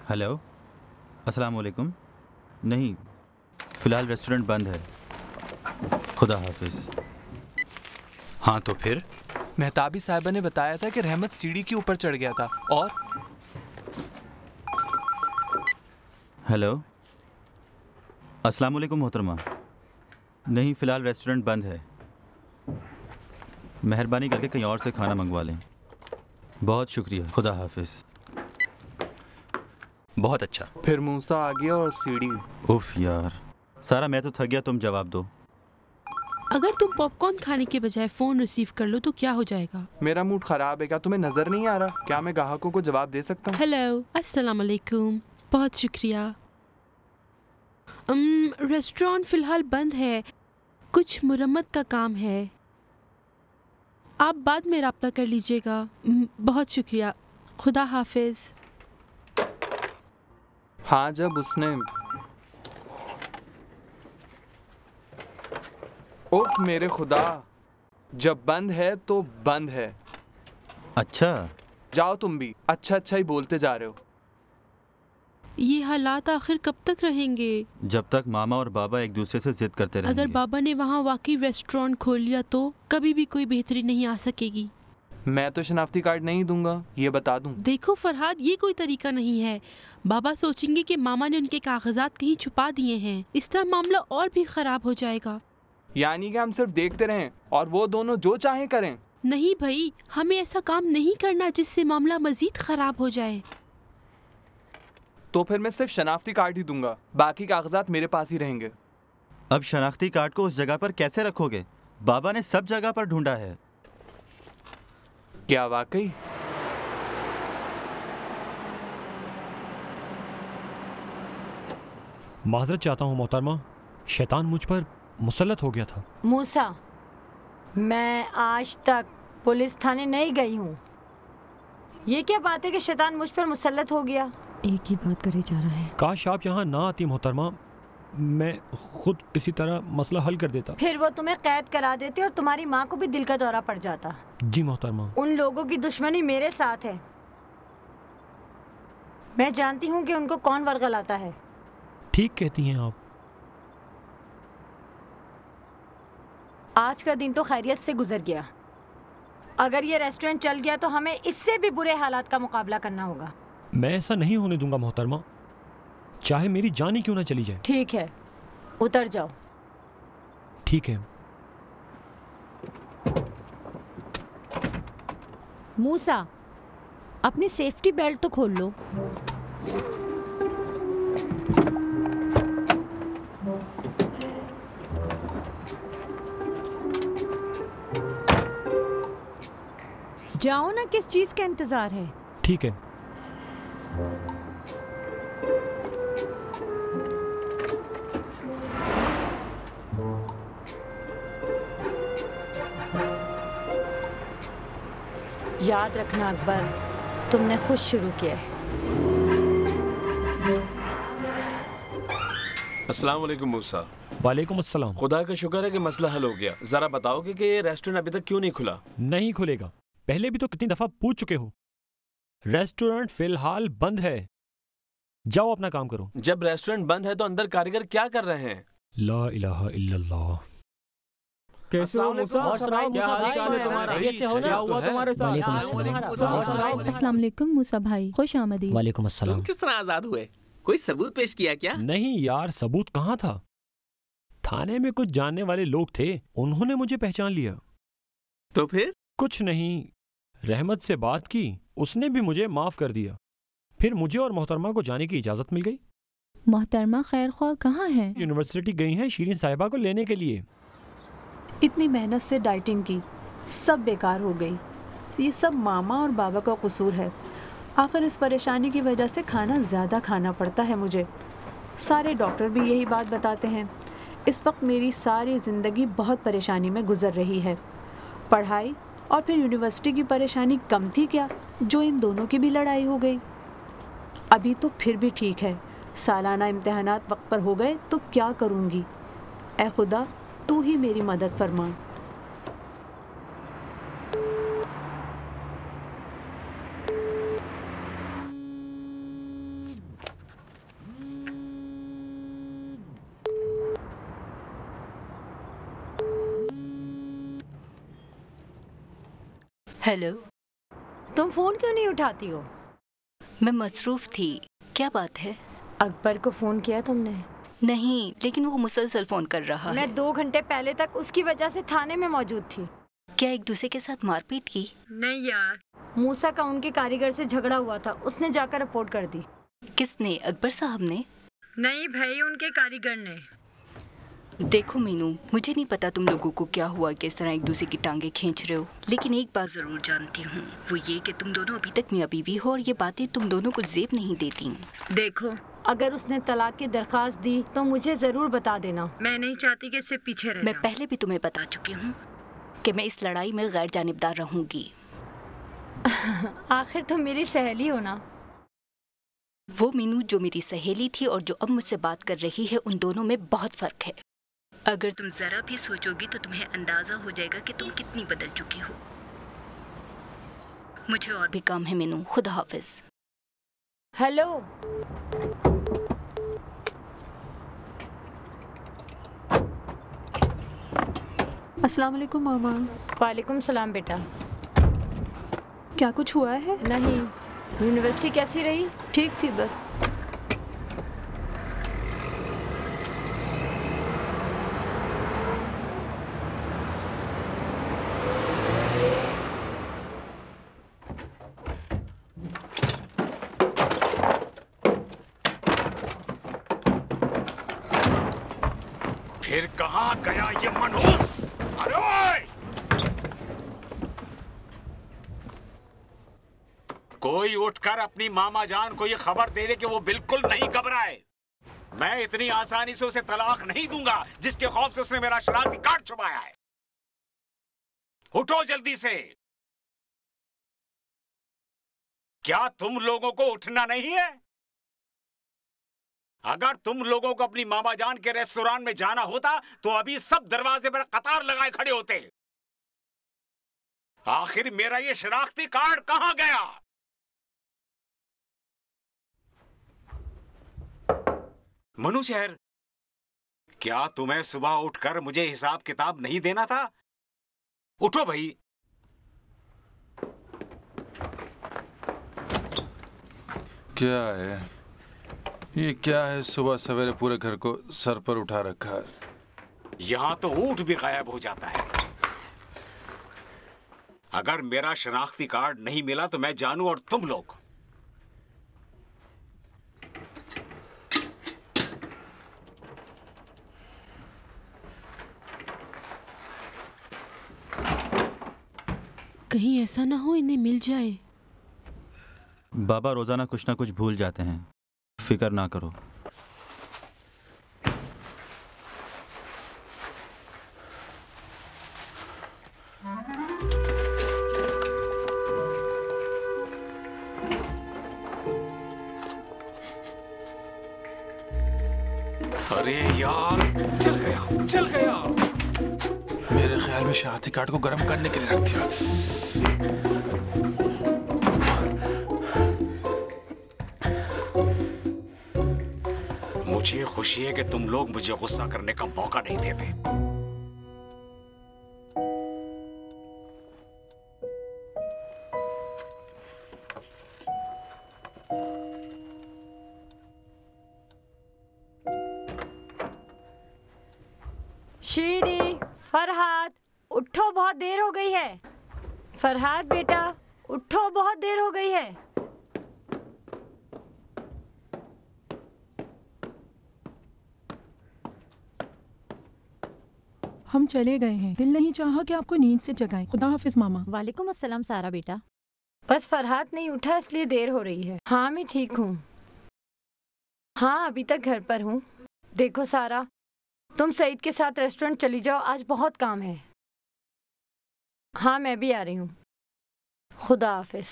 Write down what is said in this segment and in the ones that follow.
Hello, अस्सलाम वालेकुम। नहीं, फ़िलहाल रेस्टोरेंट बंद है। खुदा हाफिज़। हाँ तो फिर? मेहताबी साहिबा ने बताया था कि रहमत सीढ़ी के ऊपर चढ़ गया था और हेलो, अस्सलाम वालेकुम मोहतरमा। नहीं, फ़िलहाल रेस्टोरेंट बंद है। मेहरबानी करके कहीं और से खाना मंगवा लें। बहुत शुक्रिया। खुदा हाफिज़। बहुत अच्छा। फिर मूसा आ गया और सीढ़ी। उफ यार, सारा मैं तो थक गया, तुम जवाब दो। अगर तुम पॉपकॉर्न खाने के बजाय फ़ोन रिसीव कर लो तो क्या हो जाएगा? मेरा मूड खराब है, क्या तुम्हें नजर नहीं आ रहा? क्या मैं ग्राहकों को जवाब दे सकता हूँ? हेलो, अस्सलाम वालेकुम। बहुत शुक्रिया। रेस्टोरेंट फ़िलहाल बंद है, कुछ मुरम्मत का काम है। आप बाद में रब्ता कर लीजिएगा। बहुत शुक्रिया। खुदा हाफिज़। हाँ, जब उसने उफ मेरे खुदा, जब बंद है तो बंद है। अच्छा, जाओ तुम भी, अच्छा अच्छा ही बोलते जा रहे हो। ये हालात आखिर कब तक रहेंगे? जब तक मामा और बाबा एक दूसरे से जिद करते रहेंगे। अगर बाबा ने वहाँ वाकई रेस्टोरेंट खोल लिया तो कभी भी कोई बेहतरी नहीं आ सकेगी। मैं तो शनाख्ती कार्ड नहीं दूंगा, ये बता दूं। देखो फरहाद, ये कोई तरीका नहीं है। बाबा सोचेंगे कि मामा ने उनके कागजात कहीं छुपा दिए हैं। इस तरह मामला और भी खराब हो जाएगा। यानी कि हम सिर्फ देखते रहें और वो दोनों जो चाहें करें? नहीं भाई, हमें ऐसा काम नहीं करना जिससे मामला मजीद खराब हो जाए। तो फिर मैं सिर्फ शनाख्ती कार्ड ही दूंगा, बाकी कागजात मेरे पास ही रहेंगे। अब शनाख्ती कार्ड को उस जगह पर कैसे रखोगे? बाबा ने सब जगह पर ढूंढा है। क्या वाकई? माजरत चाहता हूँ मोहतरमा, शैतान मुझ पर मुसल्लत हो गया था। मूसा, मैं आज तक पुलिस थाने नहीं गई हूँ। ये क्या बात है कि शैतान मुझ पर मुसल्लत हो गया? एक ही बात करे जा रहा है। काश आप यहाँ ना आती मोहतरमा, मैं खुद किसी तरह मसला हल कर देता। फिर वो तुम्हें कैद करा देते और तुम्हारी माँ को भी दिल का दौरा पड़ जाता। जी मोहतरमा। उन लोगों की दुश्मनी मेरे साथ है। मैं जानती हूँ कि उनको कौन वर्गलाता है। ठीक कहती हैं आप। आज का दिन तो खैरियत से गुजर गया। अगर ये रेस्टोरेंट चल गया तो हमें इससे भी बुरे हालात का मुकाबला करना होगा। मैं ऐसा नहीं होने दूंगा मोहतरमा, चाहे मेरी जान ही क्यों ना चली जाए। ठीक है, उतर जाओ। ठीक है। मूसा, अपनी सेफ्टी बेल्ट तो खोल लो। जाओ ना, किस चीज का इंतजार है? ठीक है। याद रखना अकबर, तुमने खुद शुरू किया है। अस्सलाम वालेकुम मूसा। वालेकुम अस्सलाम। खुदा का शुक्र है कि मसला हल हो गया। जरा बताओगे कि ये रेस्टोरेंट अभी तक क्यों नहीं खुला? नहीं खुलेगा, पहले भी तो कितनी दफा पूछ चुके हो। रेस्टोरेंट फिलहाल बंद है, जाओ अपना काम करो। जब रेस्टोरेंट बंद है तो अंदर कारीगर क्या कर रहे हैं? ला इलाहा इल्लल्लाह। कैसे हो मूसा? और सुनाओ, क्या हाल चाल है तुम्हारा? कैसे हो? क्या हुआ तुम्हारे साथ? अस्सलाम वालेकुम मूसा भाई, खुश आमदीद। वालेकुम अस्सलाम। तुम किस तरह आजाद हुए? कोई सबूत पेश किया क्या? नहीं यार, सबूत कहाँ था। थाने में कुछ जानने वाले लोग थे, उन्होंने मुझे पहचान लिया। तो फिर? कुछ नहीं, रहमत से बात की, उसने भी मुझे माफ कर दिया। फिर मुझे और मोहतरमा को जाने की इजाजत मिल गई। मोहतरमा खैर ख्वाह कहाँ हैं? यूनिवर्सिटी गई हैं शीरीन साहिबा को लेने के लिए। इतनी मेहनत से डाइटिंग की, सब बेकार हो गई। ये सब मामा और बाबा का कसूर है। आखिर इस परेशानी की वजह से खाना ज़्यादा खाना पड़ता है मुझे। सारे डॉक्टर भी यही बात बताते हैं। इस वक्त मेरी सारी ज़िंदगी बहुत परेशानी में गुजर रही है। पढ़ाई और फिर यूनिवर्सिटी की परेशानी कम थी क्या, जो इन दोनों की भी लड़ाई हो गई। अभी तो फिर भी ठीक है, सालाना इम्तिहानात वक्त पर हो गए तो क्या करूँगी। ऐ खुदा, तू ही मेरी मदद फरमा। हेलो। तुम फोन क्यों नहीं उठाती हो? मैं मसरूफ थी। क्या बात है? अकबर को फोन किया तुमने? नहीं, लेकिन वो मुसलसल फोन कर रहा है। मैं 2 घंटे पहले तक उसकी वजह से थाने में मौजूद थी। क्या एक दूसरे के साथ मारपीट की? नहीं यार, मूसा का उनके कारीगर से झगड़ा हुआ था, उसने जाकर रिपोर्ट कर दी। किसने? अकबर साहब ने? नहीं भाई, उनके कारीगर ने। देखो मीनू, मुझे नहीं पता तुम लोगों को क्या हुआ कि इस तरह एक दूसरे की टांगे खींच रहे हो, लेकिन एक बात जरूर जानती हूँ, वो ये कि तुम दोनों अभी तक मियां बीवी हो और ये बातें तुम दोनों को जेब नहीं देती। देखो, अगर उसने तलाक की दरखास्त दी तो मुझे जरूर बता देना। मैं नहीं चाहती कि इससे पीछे रहे। मैं पहले भी तुम्हें बता चुकी हूँ कि मैं इस लड़ाई में गैर जानिबदार रहूंगी। आखिर तुम मेरी सहेली हो ना। वो मीनू जो मेरी सहेली थी और जो अब मुझसे बात कर रही है, उन दोनों में बहुत फर्क है। अगर तुम जरा भी सोचोगी तो तुम्हें अंदाजा हो जाएगा कि तुम कितनी बदल चुकी हो। मुझे और भी काम है मीनू, खुदा हाफिज। हेलो। अस्सलाम वालेकुम मामा। वालेकुम सलाम बेटा। क्या कुछ हुआ है? नहीं। यूनिवर्सिटी कैसी रही? ठीक थी बस। फिर कहाँ गया ये मनहूस? अरे ओए! कोई उठकर अपनी मामा जान को ये खबर दे दे कि वो बिल्कुल नहीं घबराए। मैं इतनी आसानी से उसे तलाक नहीं दूंगा जिसके खौफ से उसने मेरा शरारती कार्ड छुपाया है। उठो जल्दी से। क्या तुम लोगों को उठना नहीं है? अगर तुम लोगों को अपनी मामा जान के रेस्टोरेंट में जाना होता तो अभी सब दरवाजे पर कतार लगाए खड़े होते। आखिर मेरा ये शनाख्ती कार्ड कहां गया? मनु शहर, क्या तुम्हें सुबह उठकर मुझे हिसाब किताब नहीं देना था? उठो भाई। क्या है ये? क्या है? सुबह सवेरे पूरे घर को सर पर उठा रखा है। यहां तो ऊंट भी गायब हो जाता है। अगर मेरा शनाख्ती कार्ड नहीं मिला तो मैं जानू और तुम लोग। कहीं ऐसा ना हो इन्हें मिल जाए। बाबा रोजाना कुछ ना कुछ भूल जाते हैं, फिक्र ना करो। अरे यार, चल गया, चल गया। मेरे ख्याल में शनाख्ती कार्ड को गर्म करने के लिए रख दिया। मुझे खुशी है कि तुम लोग मुझे गुस्सा करने का मौका नहीं देते। शीरी, फरहाद, उठो, बहुत देर हो गई है। फरहाद बेटा, उठो, बहुत देर हो गई है। हम चले गए हैं, दिल नहीं चाहा कि आपको नींद से जगाएं। खुदा हाफिज मामा। वालेकुम अस्सलाम सारा बेटा। बस फरहाद नहीं उठा इसलिए देर हो रही है। हाँ मैं ठीक हूँ। हाँ अभी तक घर पर हूँ। देखो सारा, तुम सईद के साथ रेस्टोरेंट चली जाओ, आज बहुत काम है। हाँ मैं भी आ रही हूँ। खुदा हाफिज।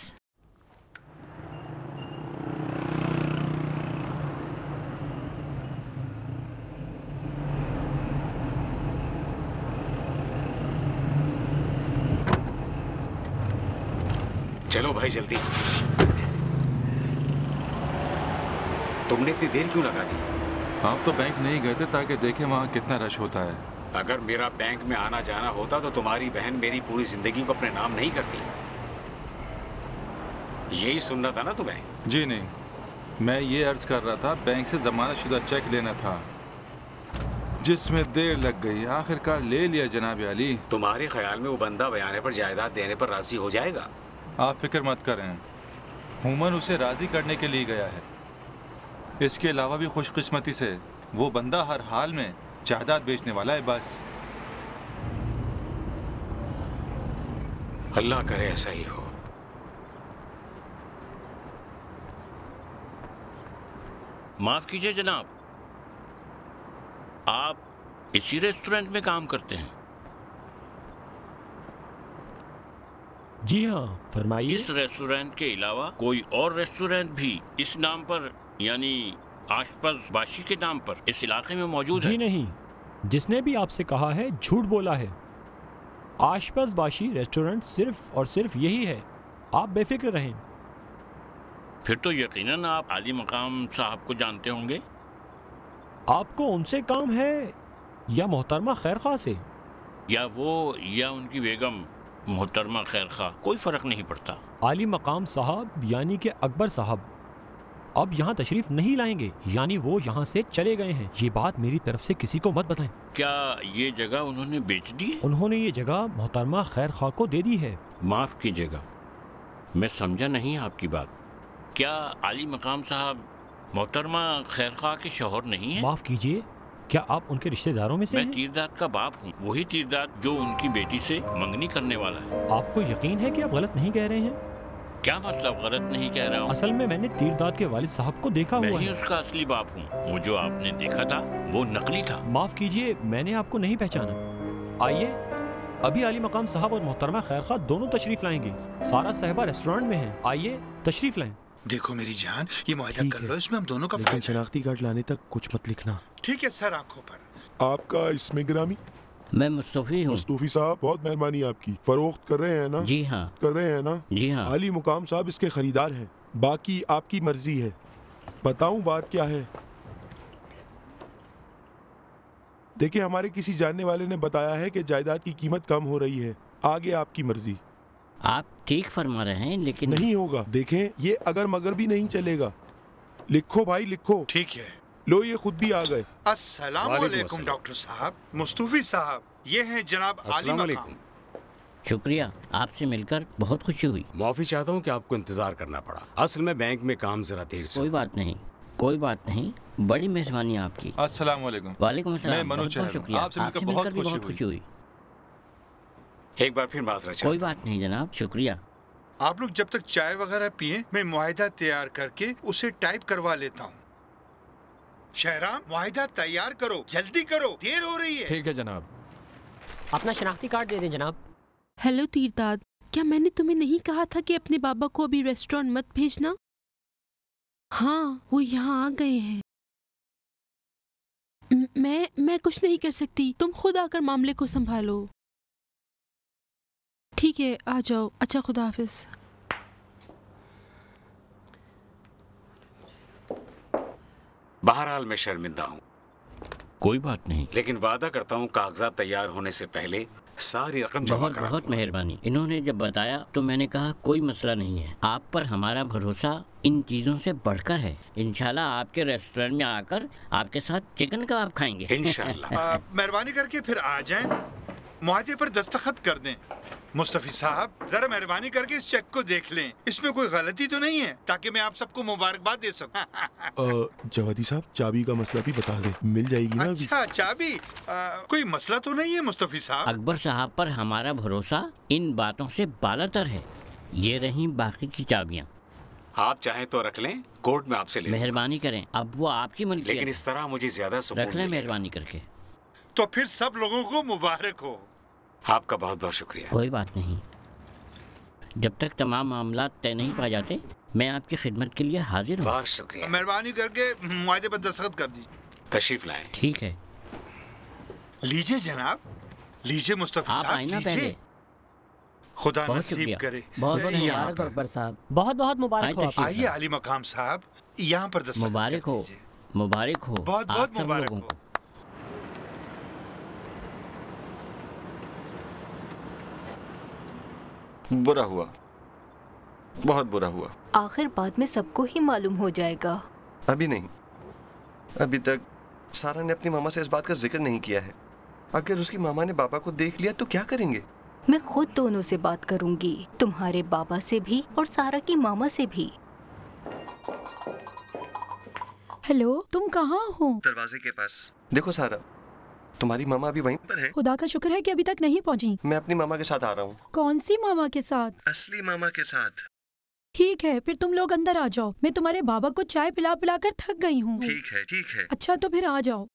चलो भाई जल्दी। तुमने इतनी देर क्यों लगा दी? आप तो बैंक नहीं गए थे ताकि देखें वहाँ कितना रश होता है। अगर मेरा बैंक में आना जाना होता तो तुम्हारी बहन मेरी पूरी जिंदगी को अपने नाम नहीं करती। यही सुनना था ना तुम्हें? जी नहीं, मैं ये अर्ज कर रहा था, बैंक से जमानतशुदा चेक लेना था जिसमें देर लग गई। आखिरकार ले लिया जनाब अली। तुम्हारे ख्याल में वो बंदा बयाने पर जायदाद देने पर राजी हो जाएगा? आप फिक्र मत करें, हुमन उसे राजी करने के लिए गया है। इसके अलावा भी खुशकिस्मती से वो बंदा हर हाल में जायदाद बेचने वाला है। बस अल्लाह करे ऐसा ही हो। माफ कीजिए जनाब, आप इसी रेस्टोरेंट में काम करते हैं? जी हाँ, फरमाइए। इस रेस्टोरेंट के अलावा कोई और रेस्टोरेंट भी इस नाम पर, यानी आशपज बाशी के नाम पर, इस इलाके में मौजूद है? जी नहीं, जिसने भी आपसे कहा है झूठ बोला है। आशपज बाशी रेस्टोरेंट सिर्फ और सिर्फ यही है, आप बेफिक्र रहें। फिर तो यकीनन आप आली मकाम साहब को जानते होंगे। आपको उनसे काम है या मोहतरमा खैर खा से? या वो या उनकी बेगम मोहतरमा खैर खा, कोई फर्क नहीं पड़ता। आली मकाम साहब यानी कि अकबर साहब अब यहाँ तशरीफ नहीं लाएंगे, यानी वो यहाँ से चले गए हैं। ये बात मेरी तरफ से किसी को मत बताएं। क्या ये जगह उन्होंने बेच दी है? उन्होंने ये जगह मोहतरमा खैर खा को दे दी है। माफ कीजिएगा, मैं समझा नहीं आपकी बात। क्या आली मकाम साहब मोहतरमा खैर खा के शौहर नहीं है? माफ कीजिए, क्या आप उनके रिश्तेदारों में से मैं हैं? तीरदाद का बाप हूँ, वही तीरदाद जो उनकी बेटी से मंगनी करने वाला है। आपको यकीन है कि आप गलत नहीं कह रहे हैं? क्या मतलब गलत नहीं कह रहा हूँ? असल में मैंने तीरदाद के वालिद साहब को देखा मैं हुआ ही है। उसका असली बाप हूँ। वो जो आपने देखा था वो नकली था। माफ कीजिए, मैंने आपको नहीं पहचाना। आइए, अभी आली मकाम साहब और मोहतरमा खैर खा दोनों तशरीफ लाएंगे। सारा साहिबा रेस्टोरेंट में है, आइए तशरीफ लाएं। देखो मेरी जान, ये मुआहदा कर लो, इसमें हम दोनों का फायदा है। शनाख्ती कार्ड लाने तक कुछ मत लिखना। ठीक है सर, आंखों पर। आपका इसमें गिरामी? मैं मुस्तफ़ी हूँ। मुस्तफ़ी साहब, बहुत मेहरबानी आपकी। फरोख्त कर रहे हैं ना? जी हाँ। कर रहे हैं ना? जी हाँ। आली मुकाम साहब इसके खरीदार हैं, बाकी आपकी मर्जी है। बताऊं बात क्या है? देखिए, हमारे किसी जानने वाले ने बताया है कि जायदाद की कीमत कम हो रही है। आगे आपकी मर्जी। आप ठीक फरमा रहे हैं, लेकिन नहीं होगा। देखें, ये अगर मगर भी नहीं चलेगा। लिखो भाई, लिखो। ठीक है। लो, ये खुद भी आ गए। अस्सलाम वालेकुम डॉक्टर साहब। मुस्तफ़ी साहब, ये हैं जनाब आली मकाम। शुक्रिया, आपसे मिलकर बहुत खुशी हुई। माफी चाहता हूँ कि आपको इंतजार करना पड़ा। असल में बैंक में काम जरा देर से। कोई बात नहीं, कोई बात नहीं, बड़ी मेहरबानी आपकी। अस्सलाम वालेकुम। वालेकुम मैं अस्सलाम। मनोज बहुत शुक्रिया, आपसे मिलकर बहुत खुशी हुई। एक बार फिर माजरत चाहता हूं। कोई बात नहीं जनाब, शुक्रिया। आप लोग जब तक चाय वगैरह पिए, मैं मुआहिदा तैयार करके उसे टाइप करवा लेता हूँ। शहराम, मुआहिदा तैयार करो, जल्दी करो, देर हो रही है। ठीक है जनाब। अपना शनाख्ती कार्ड दे दें जनाब। हेलो तीरदाद, क्या मैंने तुम्हें नहीं कहा था कि अपने बाबा को अभी रेस्टोरेंट मत भेजना? हाँ, वो यहाँ आ गए हैं। मैं कुछ नहीं कर सकती, तुम खुद आकर मामले को संभालो। ठीक है, आ जाओ। अच्छा, खुदा हाफिज। बहरहाल मैं शर्मिंदा हूँ। कोई बात नहीं, लेकिन वादा करता हूँ कागजात तैयार होने से पहले सारी रकम जमा करा। बहुत मेहरबानी। इन्होंने जब बताया तो मैंने कहा कोई मसला नहीं है। आप पर हमारा भरोसा इन चीजों से बढ़कर है। इंशाल्लाह आपके रेस्टोरेंट में आकर आपके साथ चिकन कबाब खाएंगे। इंशाल्लाह। मेहरबानी करके फिर आ जाएं, मुआहदे पर दस्तखत कर दें। मुस्तफ़ी साहब, जरा मेहरबानी करके इस चेक को देख लें, इसमें कोई गलती तो नहीं है, ताकि मैं आप सबको मुबारकबाद दे सकूं। जवादी साहब, चाबी का मसला भी बता दें, मिल जाएगी ना अभी? अच्छा, चाबी कोई मसला तो नहीं है मुस्तफ़ी साहब। अकबर साहब पर हमारा भरोसा इन बातों से बालातर है। ये रही बाकी की चाबियाँ। आप चाहें तो रख लें, कोर्ट में आपसे ले। मेहरबानी करें, अब वो आपकी मलकियत। लेकिन इस तरह मुझे ज्यादा सुकून रख लें मेहरबानी करके। तो फिर सब लोगों को मुबारक हो। आपका बहुत बहुत शुक्रिया। कोई बात नहीं, जब तक तमाम मामला तय नहीं पा जाते मैं आपकी खिदमत के लिए हाजिर हूँ। बहुत शुक्रिया। मेहरबानी करके मुआहदे पर दस्तखत कर दीजिए। तशरीफ लाएं। ठीक है। लीजिए जनाब, लीजिए मुस्तफ़ी आप साहब, आए ना लीजिए। पहले। खुदा बहुत नसीब शुक्रिया। करे। बहुत बहुत यहाँ मुबारक पर। अकबर साहब, बहुत बहुत मुबारक हो आपको। आइए आली मकाम साहब, यहाँ पर दस्तखत मुबारक हो, मुबारक हो। बहुत बहुत आप सब मुबारक लोगों हो। को। बुरा हुआ, बहुत बुरा हुआ। आखिर बाद में सबको ही मालूम हो जाएगा। अभी नहीं, अभी तक सारा ने अपनी मामा से इस बात का जिक्र नहीं किया है। अगर उसकी मामा ने बाबा को देख लिया तो क्या करेंगे? मैं खुद दोनों से बात करूंगी, तुम्हारे बाबा से भी और सारा की मामा से भी। हेलो, तुम कहाँ हो? दरवाजे के पास। देखो सारा, तुम्हारी मामा अभी वहीं पर है। खुदा का शुक्र है कि अभी तक नहीं पहुँची। मैं अपनी मामा के साथ आ रहा हूँ। कौन सी मामा के साथ? असली मामा के साथ। ठीक है, फिर तुम लोग अंदर आ जाओ। मैं तुम्हारे बाबा को चाय पिला पिला कर थक गई हूँ। ठीक है, ठीक है। अच्छा तो फिर आ जाओ।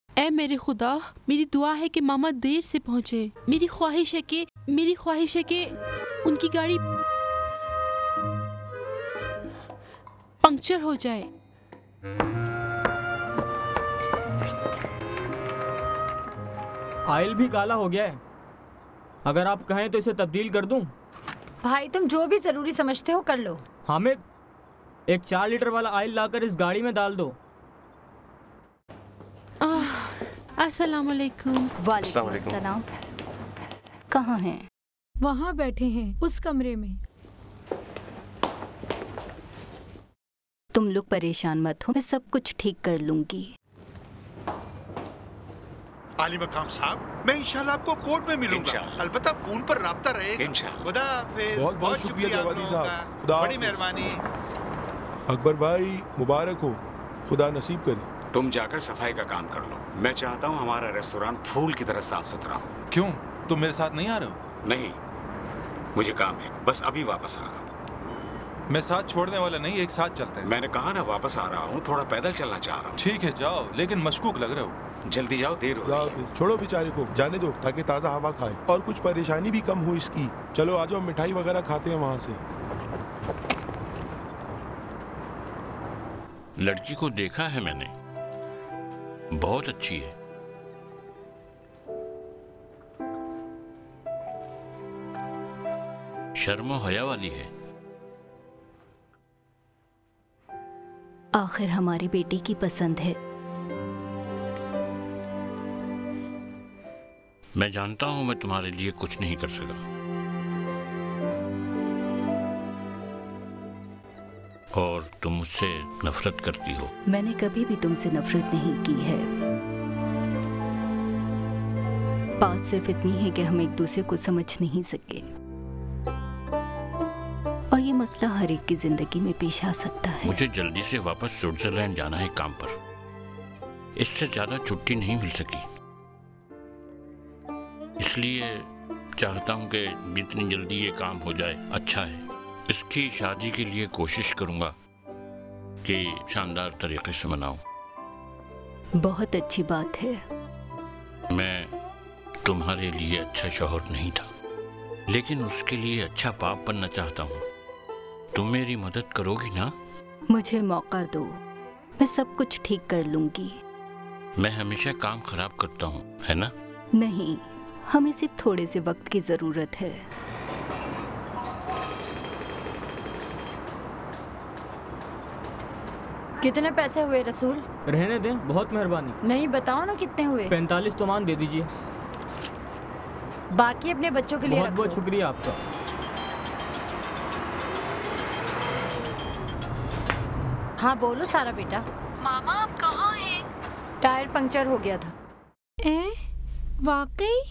ऐ मेरे खुदा, मेरी दुआ है कि मामा देर से पहुँचे। मेरी ख्वाहिश है कि उनकी गाड़ी पंक्चर हो जाए। ऑयल भी काला हो गया है। अगर आप कहें तो इसे तब्दील कर दूं? भाई तुम जो भी जरूरी समझते हो कर लो। हामिद, एक 4 लीटर वाला ऑयल लाकर इस गाड़ी में डाल दो। अस्सलाम वालेकुम। वालेकुम अस्सलाम। कहाँ हैं? वहाँ बैठे हैं, उस कमरे में। तुम लोग परेशान मत हो, मैं सब कुछ ठीक कर लूंगी। आली मकाम साहब, मैं इंशाल्लाह आपको कोर्ट में मिलूंगा। अलबत्ता फोन पर राब्ता रहेगा। इंशाल्लाह। खुदा हाफिज। बहुत बहुत शुक्रिया जवादी साहब। खुदा बड़ी मेहरबानी। अकबर भाई मुबारक हो, खुदा नसीब करे। तुम जाकर सफाई का काम कर लो। मैं चाहता हूँ हमारा रेस्टोरेंट फूल की तरह साफ सुथरा हो। क्यों, तुम मेरे साथ नहीं आ रहे हो? नहीं, मुझे काम है, बस अभी वापस आ रहा हूँ। मैं साथ छोड़ने वाला नहीं, एक साथ चलते हैं। मैंने कहा ना वापस आ रहा हूँ, थोड़ा पैदल चलना चाह रहा हूँ। ठीक है जाओ, लेकिन मशकूक लग रहे हो। जल्दी जाओ, देर हो रही है। छोड़ो बेचारे को, जाने दो ताकि ताज़ा हवा खाए और कुछ परेशानी भी कम हो इसकी। चलो आ जाओ, मिठाई वगैरह खाते हैं वहाँ से। लड़की को देखा है मैंने, बहुत अच्छी है। शर्म हया वाली है। आखिर हमारी बेटी की पसंद है। मैं जानता हूं मैं तुम्हारे लिए कुछ नहीं कर सका, और तुम मुझसे नफरत करती हो। मैंने कभी भी तुमसे नफरत नहीं की है। बात सिर्फ इतनी है कि हम एक दूसरे को समझ नहीं सके, और ये मसला हर एक की जिंदगी में पेश आ सकता है। मुझे जल्दी से वापस स्विट्जरलैंड जाना है काम पर। इससे ज्यादा छुट्टी नहीं मिल सकी, इसलिए चाहता हूं कि जितनी जल्दी ये काम हो जाए अच्छा है। इसकी शादी के लिए कोशिश करूंगा कि शानदार तरीके से मनाऊं। बहुत अच्छी बात है। मैं तुम्हारे लिए अच्छा शौहर नहीं था, लेकिन उसके लिए अच्छा बाप बनना चाहता हूँ। तुम मेरी मदद करोगी ना? मुझे मौका दो, मैं सब कुछ ठीक कर लूंगी। मैं हमेशा काम खराब करता हूँ, है ना? नहीं, हमें सिर्फ थोड़े से वक्त की जरूरत है। कितने पैसे हुए रसूल? रहने दें, बहुत मेहरबानी। नहीं, बताओ ना कितने हुए। 45 तोमान दे दीजिए। बाकी अपने बच्चों के लिए बहुत बहुत शुक्रिया आपका। हाँ बोलो सारा बेटा। मामा आप कहाँ हैं? टायर पंक्चर हो गया था। वाकई?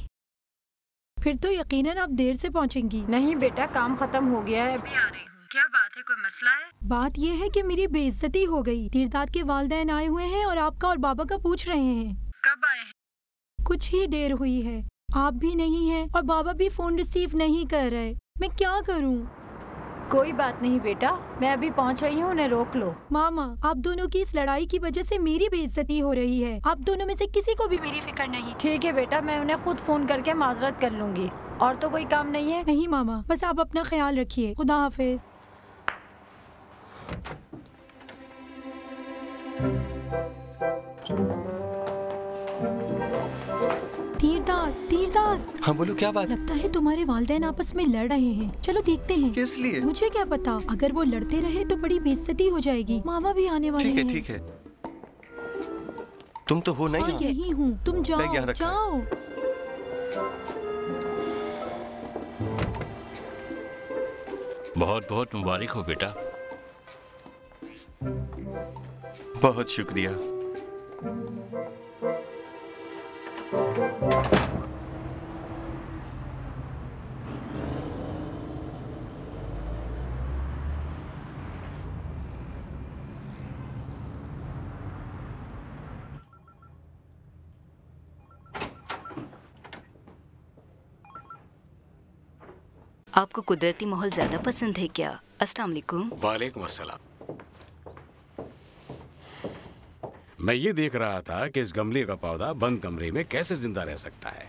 फिर तो यकीनन आप देर से पहुंचेंगी। नहीं बेटा, काम खत्म हो गया है, अभी आ रही हूँ। क्या बात है, कोई मसला है? बात यह है कि मेरी बेइज्जती हो गई। तीरदाद के वालिदैन आए हुए हैं और आपका और बाबा का पूछ रहे हैं। कब आए हैं? कुछ ही देर हुई है। आप भी नहीं हैं और बाबा भी फोन रिसीव नहीं कर रहे। मैं क्या करूं? कोई बात नहीं बेटा, मैं अभी पहुंच रही हूँ, उन्हें रोक लो। मामा, आप दोनों की इस लड़ाई की वजह से मेरी बेइज्जती हो रही है। आप दोनों में से किसी को भी मेरी फिक्र नहीं। ठीक है बेटा, मैं उन्हें खुद फोन करके माजरत कर लूंगी। और तो कोई काम नहीं है? नहीं मामा, बस आप अपना ख्याल रखिए। खुदा हाफिज। तीरदाद। हाँ बोलो, क्या बात? लगता है तुम्हारे वालिदैन आपस में लड़ रहे हैं। चलो देखते हैं। किस लिए? मुझे क्या पता, अगर वो लड़ते रहे तो बड़ी बेइज्जती हो जाएगी। मामा भी आने वाले हैं। ठीक है। तुम तो हो नहीं? हाँ, यही हूँ। तुम जाओ। बहुत बहुत मुबारक हो बेटा। बहुत शुक्रिया। आपको कुदरती माहौल ज्यादा पसंद है क्या? अस्सलाम वालेकुम। वालेकुम अस्सलाम। मैं ये देख रहा था कि इस गमले का पौधा बंद कमरे में कैसे जिंदा रह सकता है।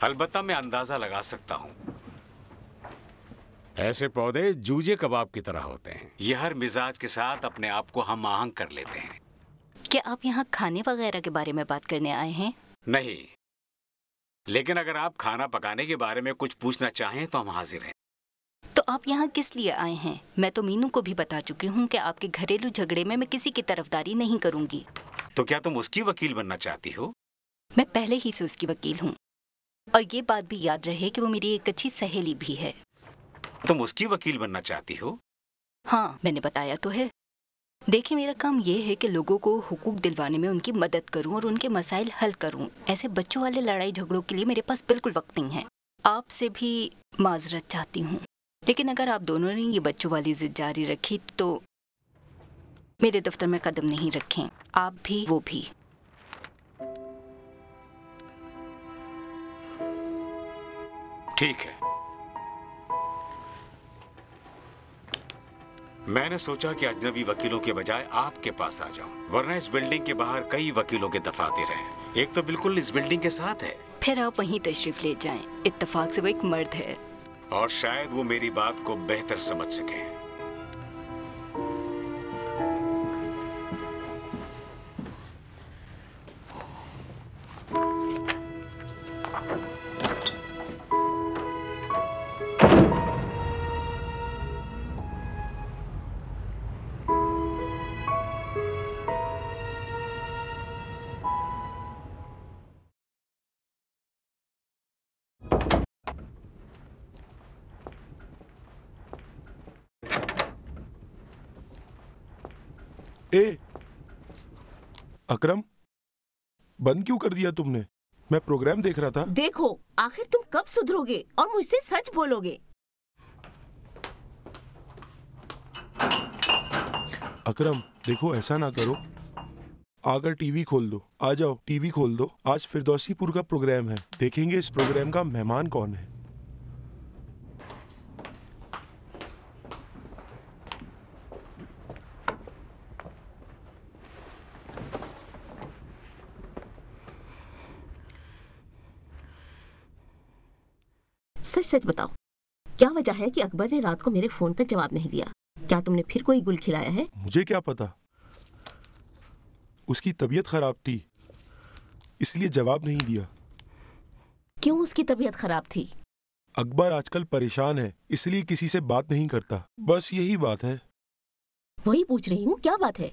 अलबत्ता मैं अंदाजा लगा सकता हूँ। ऐसे पौधे जूजे कबाब की तरह होते हैं। ये हर मिजाज के साथ अपने आप को हम आहंग कर लेते हैं। क्या आप यहाँ खाने वगैरह के बारे में बात करने आए हैं? नहीं, लेकिन अगर आप खाना पकाने के बारे में कुछ पूछना चाहें तो हम हाजिर हैं। तो आप यहाँ किस लिए आए हैं? मैं तो मीनू को भी बता चुकी हूँ कि आपके घरेलू झगड़े में मैं किसी की तरफदारी नहीं करूँगी। तो क्या तुम उसकी वकील बनना चाहती हो? मैं पहले ही से उसकी वकील हूँ, और ये बात भी याद रहे कि वो मेरी एक अच्छी सहेली भी है। तुम उसकी वकील बनना चाहती हो? हाँ, मैंने बताया तो है। देखिए, मेरा काम ये है कि लोगों को हुकूक दिलवाने में उनकी मदद करूं और उनके मसाइल हल करूं। ऐसे बच्चों वाले लड़ाई झगड़ों के लिए मेरे पास बिल्कुल वक्त नहीं है। आपसे भी माजरत चाहती हूं, लेकिन अगर आप दोनों ने ये बच्चों वाली जिद जारी रखी तो मेरे दफ्तर में कदम नहीं रखें, आप भी वो भी। ठीक है। मैंने सोचा कि अजनबी वकीलों के बजाय आपके पास आ जाऊं, वरना इस बिल्डिंग के बाहर कई वकीलों के दफातर हैं। एक तो बिल्कुल इस बिल्डिंग के साथ है। फिर आप वहीं तशरीफ ले जाएं। इत्तेफाक से वो एक मर्द है और शायद वो मेरी बात को बेहतर समझ सके। ए अकरम, बंद क्यों कर दिया तुमने? मैं प्रोग्राम देख रहा था। देखो, आखिर तुम कब सुधरोगे और मुझसे सच बोलोगे? अकरम देखो, ऐसा ना करो। आकर टीवी खोल दो। आ जाओ, टीवी खोल दो। आज फिरदौसीपुर का प्रोग्राम है, देखेंगे इस प्रोग्राम का मेहमान कौन है। सच सच बताओ, क्या वजह है कि अकबर ने रात को मेरे फोन का जवाब नहीं दिया? क्या तुमने फिर कोई गुल खिलाया है? मुझे क्या पता, उसकी तबीयत खराब थी इसलिए जवाब नहीं दिया। क्यों उसकी तबीयत खराब थी? अकबर आजकल परेशान है इसलिए किसी से बात नहीं करता, बस यही बात है। वही पूछ रही हूँ, क्या बात है?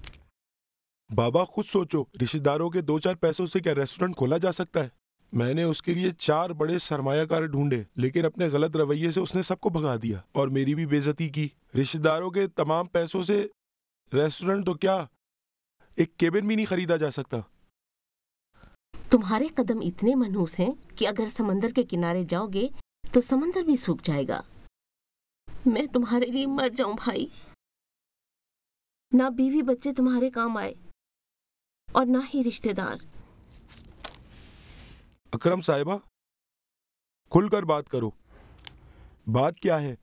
बाबा खुद सोचो, रिश्तेदारों के 2-4 पैसों से क्या रेस्टोरेंट खोला जा सकता है? मैंने उसके लिए 4 बड़े सरमायाकार ढूंढे, लेकिन अपने गलत रवैये से उसने सबको भगा दिया और मेरी भी बेइज्जती की। रिश्तेदारों के तमाम पैसों से रेस्टोरेंट तो क्या, एक केबिन भी नहीं खरीदा जा सकता। तुम्हारे कदम इतने मनहूस हैं कि अगर समंदर के किनारे जाओगे तो समंदर भी सूख जाएगा। मैं तुम्हारे लिए मर जाऊं भाई। ना बीवी बच्चे तुम्हारे काम आए और ना ही रिश्तेदार। अकरम साहिबा, खुलकर बात करो। बात क्या है?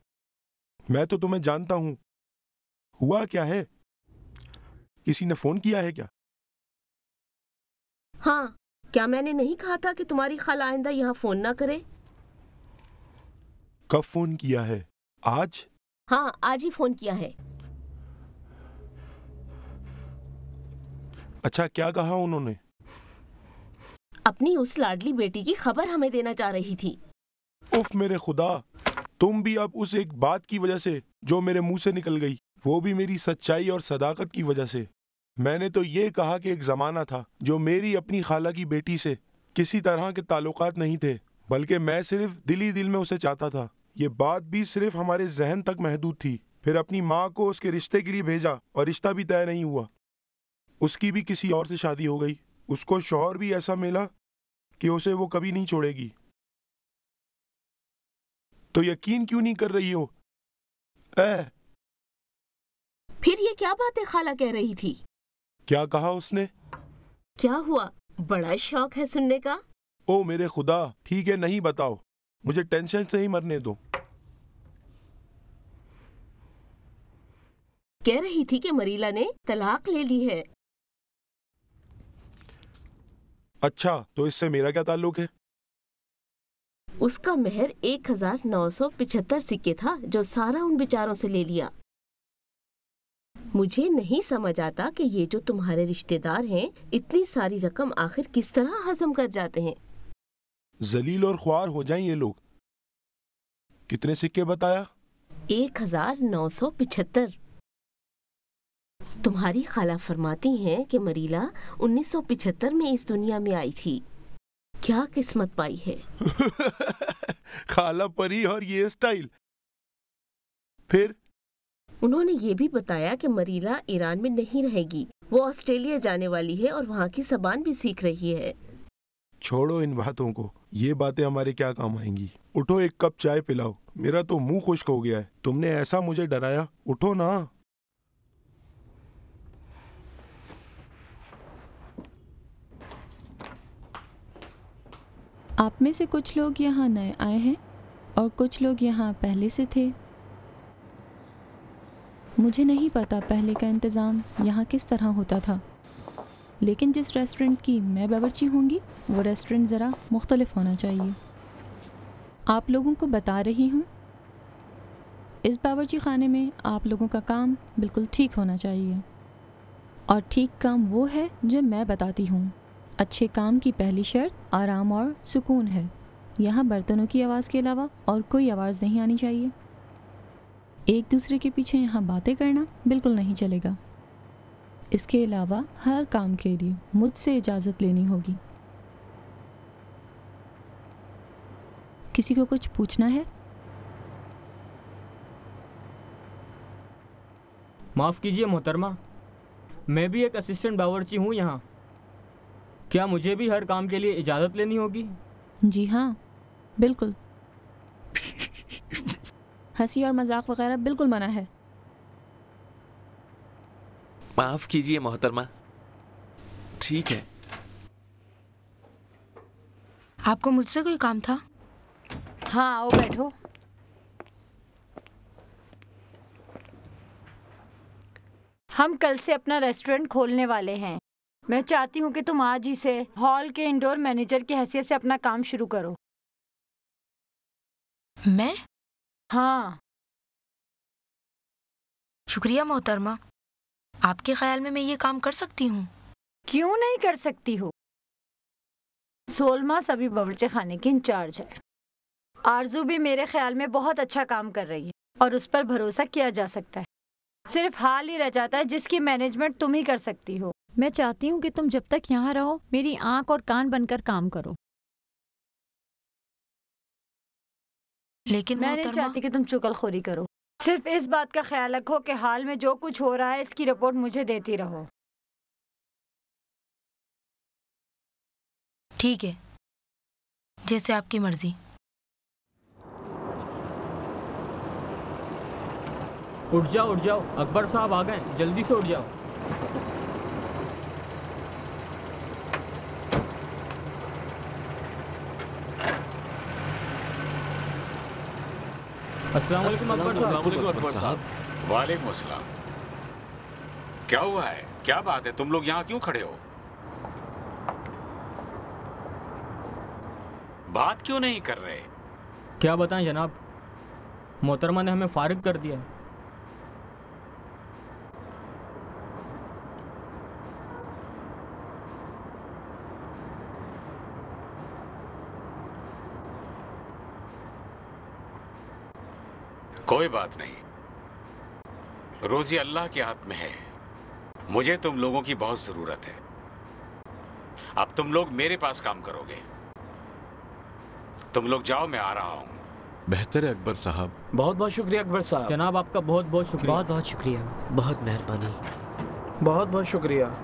मैं तो तुम्हें जानता हूं। हुआ क्या है? किसी ने फोन किया है क्या? हाँ, क्या मैंने नहीं कहा था कि तुम्हारी खाला आइंदा यहाँ फोन ना करे? कब फोन किया है? आज? हाँ, आज ही फोन किया है। अच्छा, क्या कहा उन्होंने? अपनी उस लाडली बेटी की खबर हमें देना चाह रही थी। उफ मेरे खुदा, तुम भी अब उस एक बात की वजह से जो मेरे मुंह से निकल गई, वो भी मेरी सच्चाई और सदाकत की वजह से। मैंने तो ये कहा कि एक जमाना था जो मेरी अपनी खाला की बेटी से किसी तरह के ताल्लुकात नहीं थे, बल्कि मैं सिर्फ दिल ही दिल में उसे चाहता था। ये बात भी सिर्फ हमारे जहन तक महदूद थी। फिर अपनी माँ को उसके रिश्ते के लिए भेजा और रिश्ता भी तय नहीं हुआ। उसकी भी किसी और से शादी हो गई। उसको शौहर भी ऐसा मिला कि उसे वो कभी नहीं छोड़ेगी। तो यकीन क्यों नहीं कर रही हो? फिर ये क्या बातें खाला कह रही थी? क्या कहा उसने? क्या हुआ? बड़ा शौक है सुनने का। ओ मेरे खुदा, ठीक है नहीं बताओ, मुझे टेंशन से ही मरने दो। कह रही थी कि मरीला ने तलाक ले ली है। अच्छा, तो इससे मेरा क्या ताल्लुक है? उसका मेहर 1975 सिक्के था जो सारा उन बेचारों से ले लिया। मुझे नहीं समझ आता कि ये जो तुम्हारे रिश्तेदार हैं इतनी सारी रकम आखिर किस तरह हजम कर जाते हैं। जलील और ख्वार हो जाएं ये लोग। कितने सिक्के बताया? 1975। तुम्हारी खाला फरमाती हैं कि मरीला 1975 में इस दुनिया में आई थी। क्या किस्मत पाई है। खाला परी और ये स्टाइल। फिर उन्होंने ये भी बताया कि मरीला ईरान में नहीं रहेगी, वो ऑस्ट्रेलिया जाने वाली है और वहाँ की ज़बान भी सीख रही है। छोड़ो इन बातों को, ये बातें हमारे क्या काम आएंगी। उठो एक कप चाय पिलाओ, मेरा तो मुंह खुश्क हो गया है। तुमने ऐसा मुझे डराया, उठो ना। आप में से कुछ लोग यहाँ नए आए हैं और कुछ लोग यहाँ पहले से थे। मुझे नहीं पता पहले का इंतज़ाम यहाँ किस तरह होता था, लेकिन जिस रेस्टोरेंट की मैं बावर्ची होंगी वो रेस्टोरेंट ज़रा मुख्तलिफ होना चाहिए। आप लोगों को बता रही हूँ, इस बावर्ची खाने में आप लोगों का काम बिल्कुल ठीक होना चाहिए। और ठीक काम वो है जो मैं बताती हूँ। अच्छे काम की पहली शर्त आराम और सुकून है। यहाँ बर्तनों की आवाज़ के अलावा और कोई आवाज़ नहीं आनी चाहिए। एक दूसरे के पीछे यहाँ बातें करना बिल्कुल नहीं चलेगा। इसके अलावा हर काम के लिए मुझसे इजाज़त लेनी होगी। किसी को कुछ पूछना है? माफ़ कीजिए मोहतरमा, मैं भी एक असिस्टेंट बावर्ची हूँ यहाँ। क्या मुझे भी हर काम के लिए इजाज़त लेनी होगी? जी हाँ, बिल्कुल। हंसी और मजाक वगैरह बिल्कुल मना है। माफ कीजिए मोहतरमा, ठीक है। आपको मुझसे कोई काम था? हाँ आओ बैठो। हम कल से अपना रेस्टोरेंट खोलने वाले हैं। मैं चाहती हूँ कि तुम आज ही से हॉल के इंडोर मैनेजर की हैसियत से अपना काम शुरू करो। मैं? हाँ। शुक्रिया मोहतरमा, आपके ख्याल में मैं ये काम कर सकती हूँ? क्यों नहीं कर सकती हो? सोलमा सभी बावर्ची खाने की इंचार्ज है। आरजू भी मेरे ख्याल में बहुत अच्छा काम कर रही है और उस पर भरोसा किया जा सकता है। सिर्फ हाल ही रह जाता है जिसकी मैनेजमेंट तुम ही कर सकती हो। मैं चाहती हूँ कि तुम जब तक यहाँ रहो मेरी आंख और कान बनकर काम करो। लेकिन मैं नहीं चाहती कि तुम चुगलखोरी करो। सिर्फ इस बात का ख्याल रखो कि हाल में जो कुछ हो रहा है इसकी रिपोर्ट मुझे देती रहो। ठीक है, जैसे आपकी मर्जी। उठ जाओ, अकबर साहब आ गए, जल्दी से उठ जाओ। अस्सलाम वालेकुम अकबर साहब। वालेकुम अस्सलाम। क्या हुआ है? क्या बात है? तुम लोग यहाँ क्यों खड़े हो? बात क्यों नहीं कर रहे? क्या बताएं जनाब, मोहतरमा ने हमें फारिग कर दिया। कोई बात नहीं, रोजी अल्लाह के हाथ में है। मुझे तुम लोगों की बहुत जरूरत है। अब तुम लोग मेरे पास काम करोगे। तुम लोग जाओ, मैं आ रहा हूं। बेहतर है अकबर साहब। बहुत बहुत शुक्रिया अकबर साहब। जनाब आपका बहुत बहुत शुक्रिया। बहुत बहुत शुक्रिया, बहुत मेहरबानी। बहुत बहुत शुक्रिया।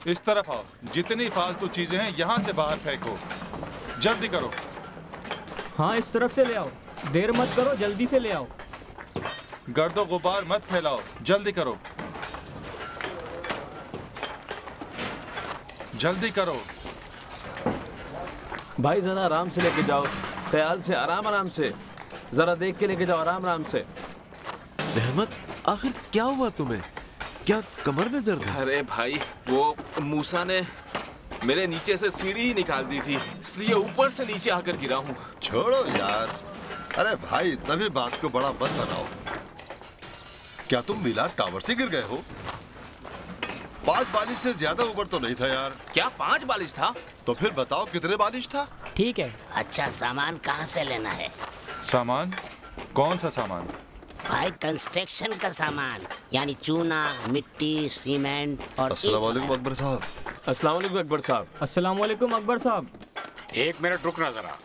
इस तरफ आओ। जितनी फालतू चीजें हैं यहाँ से बाहर फेंको। जल्दी करो। हाँ इस तरफ से ले आओ। देर मत करो, जल्दी से ले आओ। गर्दो गुबार मत फैलाओ, जल्दी करो। जल्दी करो। भाई जरा आराम से लेके जाओ, ख्याल से, आराम आराम से। जरा देख के लेके जाओ, आराम आराम से। रहमत, आखिर क्या हुआ तुम्हें? क्या कमर में दर्द है? अरे भाई, वो मूसा ने मेरे नीचे से सीढ़ी ही निकाल दी थी, इसलिए ऊपर से नीचे आकर गिरा हूँ। छोड़ो यार। अरे भाई, तभी बात को बड़ा मत बनाओ। क्या तुम मिलाद टावर से गिर गए हो? 5 बालिश से ज्यादा ऊपर तो नहीं था यार। क्या 5 बालिश था? तो फिर बताओ कितने बालिश था? ठीक है। अच्छा, सामान कहाँ से लेना है? सामान? कौन सा सामान? भाई कंस्ट्रक्शन का सामान, यानी चूना, मिट्टी, सीमेंट और। अस्सलाम वालेकुम अकबर साहब। अस्सलाम वालेकुम अकबर साहब। अस्सलाम वालेकुम अकबर साहब। 1 मिनट रुकना जरा।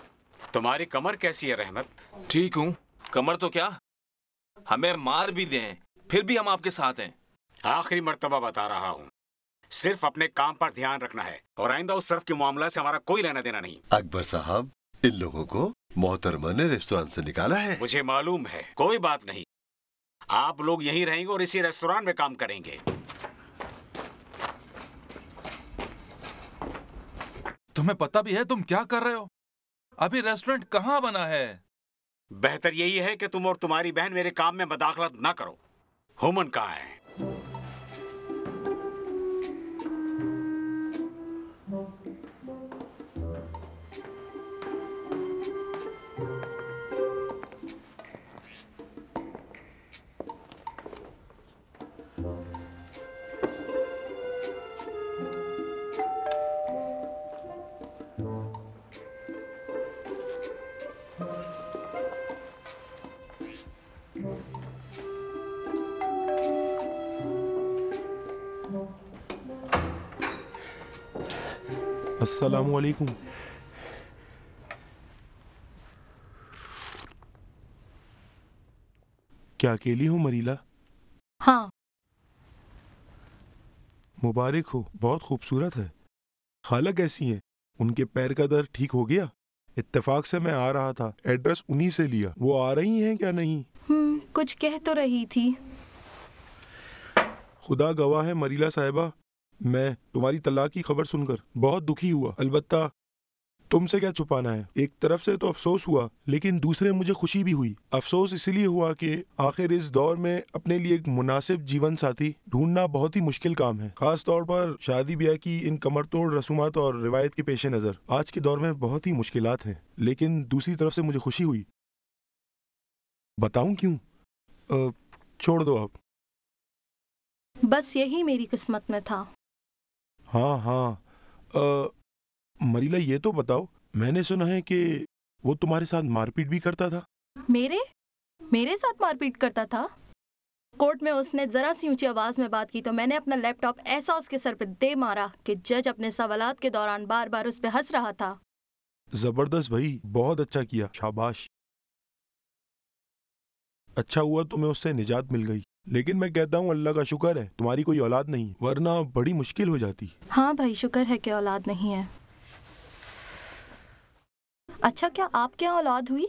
तुम्हारी कमर कैसी है रहमत? ठीक हूँ। कमर तो क्या, हमें मार भी दें फिर भी हम आपके साथ हैं। आखिरी मर्तबा बता रहा हूँ, सिर्फ अपने काम पर ध्यान रखना है और आइंदा उस तरफ के मामला से हमारा कोई लेना देना नहीं। अकबर साहब, इन लोगों को मोहतरमा ने रेस्टोरेंट से निकाला है। मुझे मालूम है, कोई बात नहीं। आप लोग यहीं रहेंगे और इसी रेस्टोरेंट में काम करेंगे। तुम्हें पता भी है तुम क्या कर रहे हो? अभी रेस्टोरेंट कहाँ बना है? बेहतर यही है कि तुम और तुम्हारी बहन मेरे काम में मदाखलत ना करो। हुमन कहाँ है? अस्सलामुअलैकुम। क्या अकेली हो मरीला? हाँ। मुबारक हो, बहुत खूबसूरत है। खाला कैसी हैं? उनके पैर का दर्द ठीक हो गया? इत्तेफाक से मैं आ रहा था, एड्रेस उन्हीं से लिया। वो आ रही हैं क्या नहीं? कुछ कह तो रही थी। खुदा गवाह है मरीला साहिबा, मैं तुम्हारी तलाक की खबर सुनकर बहुत दुखी हुआ। अलबत्ता तुमसे क्या छुपाना है, एक तरफ से तो अफसोस हुआ, लेकिन दूसरे मुझे खुशी भी हुई। अफसोस इसलिए हुआ कि आखिर इस दौर में अपने लिए एक मुनासिब जीवन साथी ढूंढना बहुत ही मुश्किल काम है, खास तौर पर शादी ब्याह की इन कमरतोड़ रसूमात और रिवायत के पेश नज़र। आज के दौर में बहुत ही मुश्किलात हैं, लेकिन दूसरी तरफ से मुझे खुशी हुई। बताऊं क्यों? छोड़ दो आप। बस यही मेरी किस्मत में था। हाँ, मरीला ये तो बताओ, मैंने सुना है कि वो तुम्हारे साथ मारपीट भी करता था। मेरे? मेरे साथ मारपीट करता था? कोर्ट में उसने जरा सी ऊंची आवाज में बात की तो मैंने अपना लैपटॉप ऐसा उसके सर पे दे मारा कि जज अपने सवालात के दौरान बार बार उस पे हंस रहा था। जबरदस्त भाई, बहुत अच्छा किया, शाबाश। अच्छा हुआ तुम्हें उससे निजात मिल गई, लेकिन मैं कहता हूँ अल्लाह का शुक्र है तुम्हारी कोई औलाद नहीं, वरना बड़ी मुश्किल हो जाती। हाँ भाई, शुक्र है कि औलाद नहीं है। अच्छा, क्या आपके यहाँ औलाद हुई?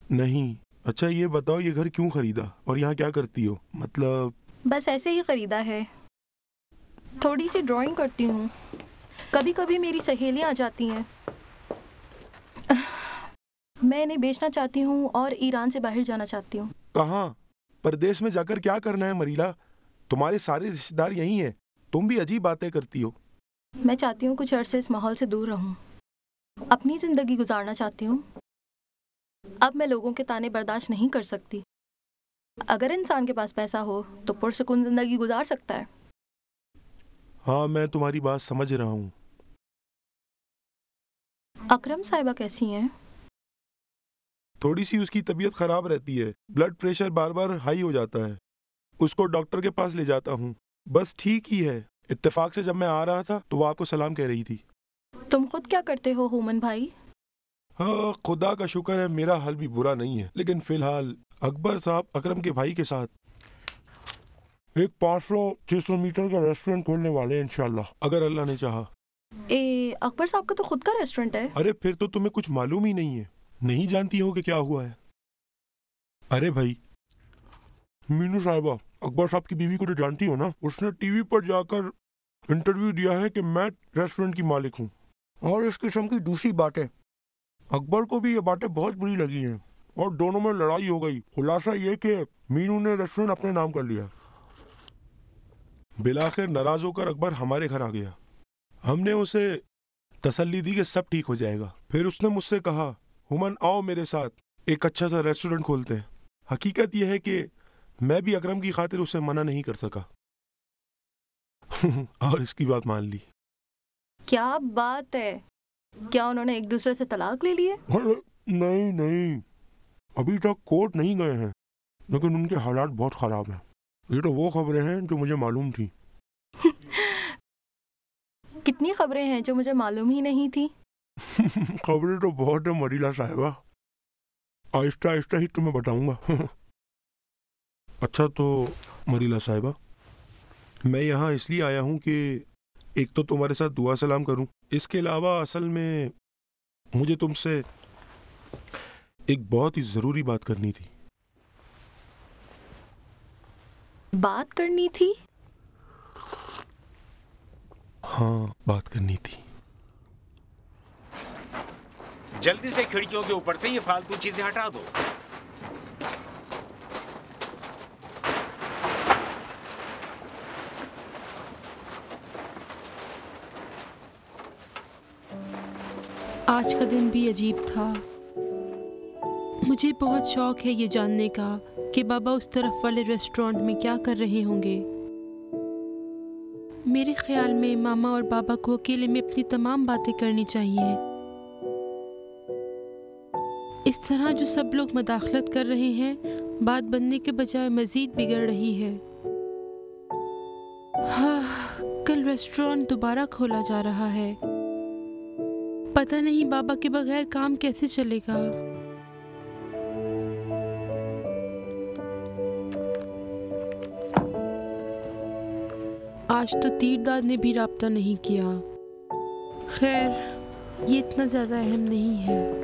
नहीं। अच्छा ये बताओ, ये घर क्यों खरीदा और यहाँ क्या करती हो? मतलब बस ऐसे ही खरीदा है। थोड़ी सी ड्राइंग करती हूँ, कभी कभी मेरी सहेलियाँ आ जाती हैं। मैं इन्हें बेचना चाहती हूँ और ईरान से बाहर जाना चाहती हूँ। कहाँ? परदेश में जाकर क्या करना है मरीला? तुम्हारे सारे रिश्तेदार यहीं हैं, तुम भी अजीब बातें करती हो। मैं चाहती हूँ कुछ अरसे इस माहौल से दूर रहूँ, अपनी जिंदगी गुजारना चाहती हूँ। अब मैं लोगों के ताने बर्दाश्त नहीं कर सकती। अगर इंसान के पास पैसा हो तो पुरसुकून जिंदगी गुजार सकता है। हाँ, मैं तुम्हारी बात समझ रहा हूँ। अकरम साहिबा कैसी हैं? थोड़ी सी उसकी तबीयत खराब रहती है, ब्लड प्रेशर बार बार हाई हो जाता है। उसको डॉक्टर के पास ले जाता हूँ, बस ठीक ही है। इत्तेफाक से जब मैं आ रहा था तो वो आपको सलाम कह रही थी। तुम खुद क्या करते हो हुमन भाई? हाँ, खुदा का शुक्र है मेरा हाल भी बुरा नहीं है, लेकिन फिलहाल अकबर साहब अकरम के भाई के साथ एक 500-600 मीटर का रेस्टोरेंट खोलने वाले हैं इंशाल्लाह, अगर अल्लाह ने चाहा। अकबर साहब का तो खुद का रेस्टोरेंट है। अरे फिर तो तुम्हें कुछ मालूम ही नहीं है, नहीं जानती हो कि क्या हुआ है? अरे भाई, मीनू साहिबा अकबर साहब की बीवी को तो जानती हो ना, उसने टीवी पर जाकर इंटरव्यू दिया है कि मैं रेस्टोरेंट की मालिक हूँ। और इस किस्म की दूसरी बातें, अकबर को भी ये बातें बहुत बुरी लगी हैं और दोनों में लड़ाई हो गई। खुलासा ये कि मीनू ने रेस्टोरेंट अपने नाम कर लिया। बिलाखिर नाराज होकर अकबर हमारे घर आ गया। हमने उसे तसल्ली दी कि सब ठीक हो जाएगा। फिर उसने मुझसे कहा, हुमन आओ मेरे साथ, एक अच्छा सा रेस्टोरेंट खोलते हैं। हकीकत यह है कि मैं भी अकरम की खातिर उसे मना नहीं कर सका और इसकी बात मान ली। क्या बात है, क्या उन्होंने एक दूसरे से तलाक ले लिए? नहीं नहीं, अभी तक कोर्ट नहीं गए हैं, लेकिन उनके हालात बहुत खराब हैं। ये तो वो खबरें हैं जो मुझे मालूम थी। कितनी खबरें हैं जो मुझे मालूम ही नहीं थी? खबरें तो बहुत है मरीला साहिबा, आहिस्ता आहिस्ता ही तुम्हें बताऊंगा। अच्छा तो मरीला साहिबा, मैं यहाँ इसलिए आया हूँ कि एक तो तुम्हारे साथ दुआ सलाम करूं, इसके अलावा असल में मुझे तुमसे एक बहुत ही जरूरी बात करनी थी। बात करनी थी? हाँ, बात करनी थी। जल्दी से खिड़कियों के ऊपर से ये फालतू चीजें हटा दो। आज का दिन भी अजीब था। मुझे बहुत शौक है ये जानने का कि बाबा उस तरफ वाले रेस्टोरेंट में क्या कर रहे होंगे। मेरे ख्याल में मामा और बाबा को अकेले में अपनी तमाम बातें करनी चाहिए। इस तरह जो सब लोग मदाखलत कर रहे हैं, बात बनने के बजाय मजीद बिगड़ रही है। हाँ, कल रेस्टोरेंट दोबारा खोला जा रहा है। पता नहीं बाबा के बगैर काम कैसे चलेगा। आज तो तीरदाद ने भी राब्ता नहीं किया। खैर, ये इतना ज्यादा अहम नहीं है।